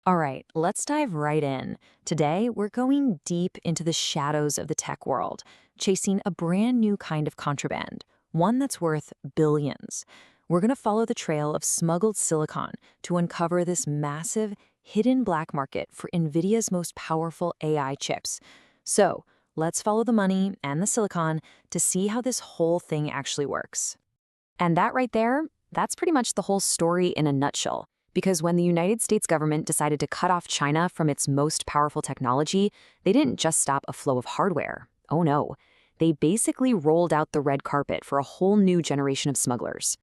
All right, let's dive right in. Today, we're going deep into the shadows of the tech world, chasing a brand new kind of contraband, one that's worth billions. We're going to follow the trail of smuggled silicon to uncover this massive, hidden black market for NVIDIA's most powerful AI chips. So, let's follow the money and the silicon to see how this whole thing actually works. And that right there, that's pretty much the whole story in a nutshell. Because when the United States government decided to cut off China from its most powerful technology, they didn't just stop a flow of hardware. Oh no. They basically rolled out the red carpet for a whole new generation of smugglers.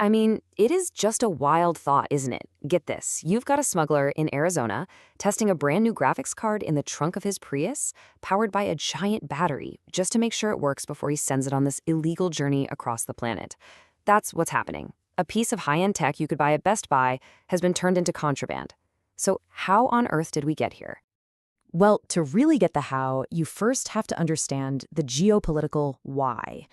I mean, it is just a wild thought, isn't it? Get this, you've got a smuggler in Arizona testing a brand new graphics card in the trunk of his Prius, powered by a giant battery, just to make sure it works before he sends it on this illegal journey across the planet. That's what's happening. A piece of high-end tech you could buy at Best Buy has been turned into contraband. So how on earth did we get here? Well, to really get the how, you first have to understand the geopolitical why.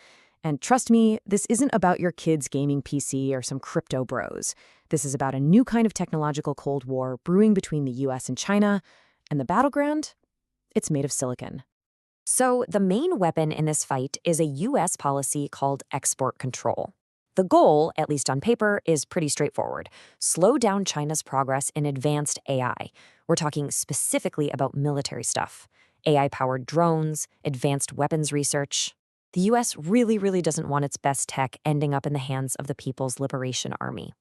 And trust me, this isn't about your kid's gaming PC or some crypto bros. This is about a new kind of technological Cold War brewing between the US and China, and the battleground? It's made of silicon. So the main weapon in this fight is a US policy called export control. The goal, at least on paper, is pretty straightforward. Slow down China's progress in advanced AI. We're talking specifically about military stuff. AI-powered drones, advanced weapons research. The US really doesn't want its best tech ending up in the hands of the People's Liberation Army.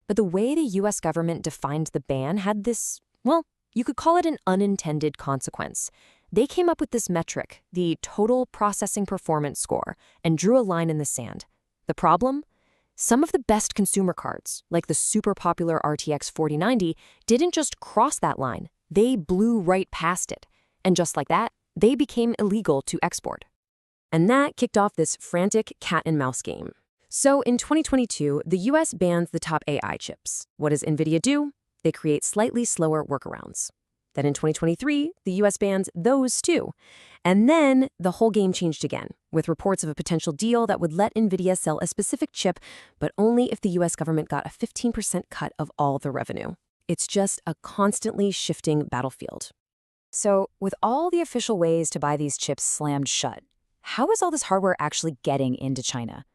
But the way the US government defined the ban had this, well, you could call it an unintended consequence. They came up with this metric, the Total Processing Performance Score, and drew a line in the sand. The problem? Some of the best consumer cards, like the super popular RTX 4090, didn't just cross that line, they blew right past it. And just like that, they became illegal to export. And that kicked off this frantic cat-and-mouse game. So in 2022, the US bans the top AI chips. What does NVIDIA do? They create slightly slower workarounds. Then in 2023, the US bans those too. And then the whole game changed again, with reports of a potential deal that would let NVIDIA sell a specific chip, but only if the US government got a 15% cut of all the revenue. It's just a constantly shifting battlefield. So with all the official ways to buy these chips slammed shut, how is all this hardware actually getting into China?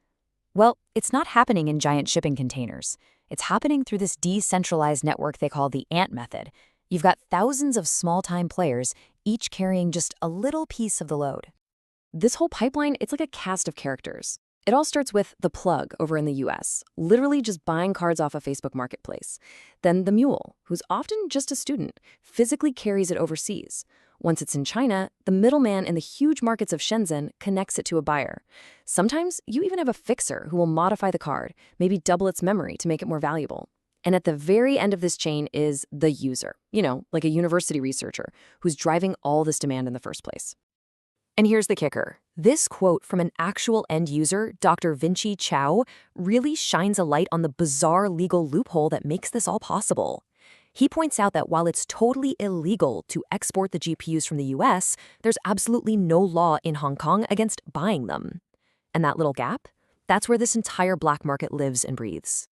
Well, it's not happening in giant shipping containers. It's happening through this decentralized network they call the ant method. You've got thousands of small-time players, each carrying just a little piece of the load. This whole pipeline, it's like a cast of characters. It all starts with the plug over in the US, literally just buying cards off a Facebook marketplace. Then the mule, who's often just a student, physically carries it overseas. Once it's in China, the middleman in the huge markets of Shenzhen connects it to a buyer. Sometimes you even have a fixer who will modify the card, maybe double its memory to make it more valuable. And at the very end of this chain is the user, like a university researcher who's driving all this demand in the first place. And here's the kicker. This quote from an actual end user, Dr. Vinci Chow, really shines a light on the bizarre legal loophole that makes this all possible. He points out that while it's totally illegal to export the GPUs from the US, there's absolutely no law in Hong Kong against buying them. And that little gap? That's where this entire black market lives and breathes.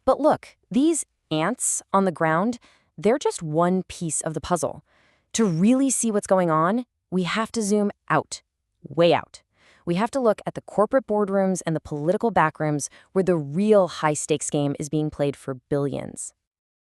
But look, these ants on the ground, they're just one piece of the puzzle. To really see what's going on, we have to zoom out, way out. We have to look at the corporate boardrooms and the political backrooms where the real high-stakes game is being played for billions.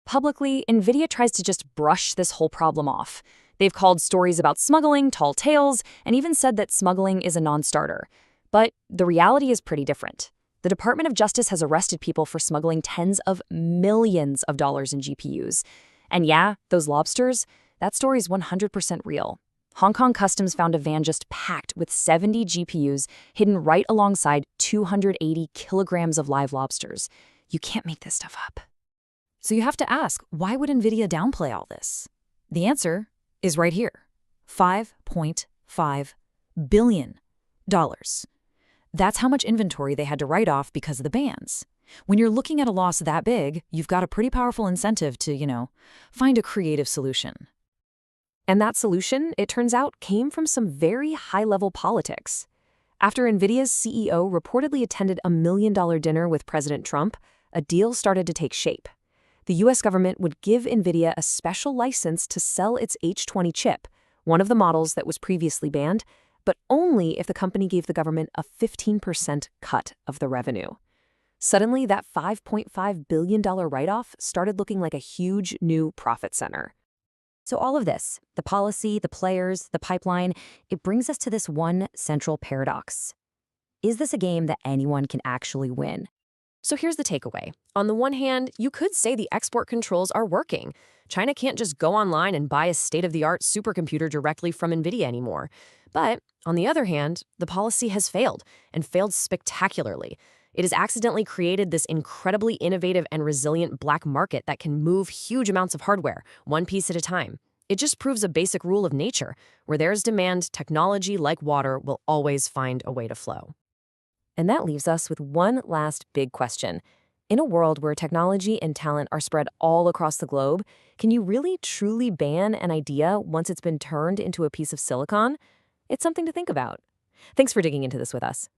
Publicly, NVIDIA tries to just brush this whole problem off. They've called stories about smuggling tall tales and even said that smuggling is a non-starter. But the reality is pretty different. The Department of Justice has arrested people for smuggling tens of millions of dollars in GPUs. And yeah, those lobsters, that story's 100% real. Hong Kong Customs found a van just packed with 70 GPUs hidden right alongside 280 kilograms of live lobsters. You can't make this stuff up. So you have to ask, why would NVIDIA downplay all this? The answer is right here. $5.5 billion. That's how much inventory they had to write off because of the bans. When you're looking at a loss that big, you've got a pretty powerful incentive to, find a creative solution. And that solution, it turns out, came from some very high-level politics. After NVIDIA's CEO reportedly attended a $1 million dinner with President Trump, a deal started to take shape. The US government would give NVIDIA a special license to sell its H20 chip, one of the models that was previously banned, but only if the company gave the government a 15% cut of the revenue. Suddenly, that $5.5 billion write-off started looking like a huge new profit center. So all of this, the policy, the players, the pipeline, it brings us to this one central paradox. Is this a game that anyone can actually win? So here's the takeaway. On the one hand, you could say the export controls are working. China can't just go online and buy a state-of-the-art supercomputer directly from NVIDIA anymore. But on the other hand, the policy has failed, and failed spectacularly. It has accidentally created this incredibly innovative and resilient black market that can move huge amounts of hardware, one piece at a time. It just proves a basic rule of nature. Where there's demand, technology, like water, will always find a way to flow. And that leaves us with one last big question. In a world where technology and talent are spread all across the globe, can you really truly ban an idea once it's been turned into a piece of silicon? It's something to think about. Thanks for digging into this with us.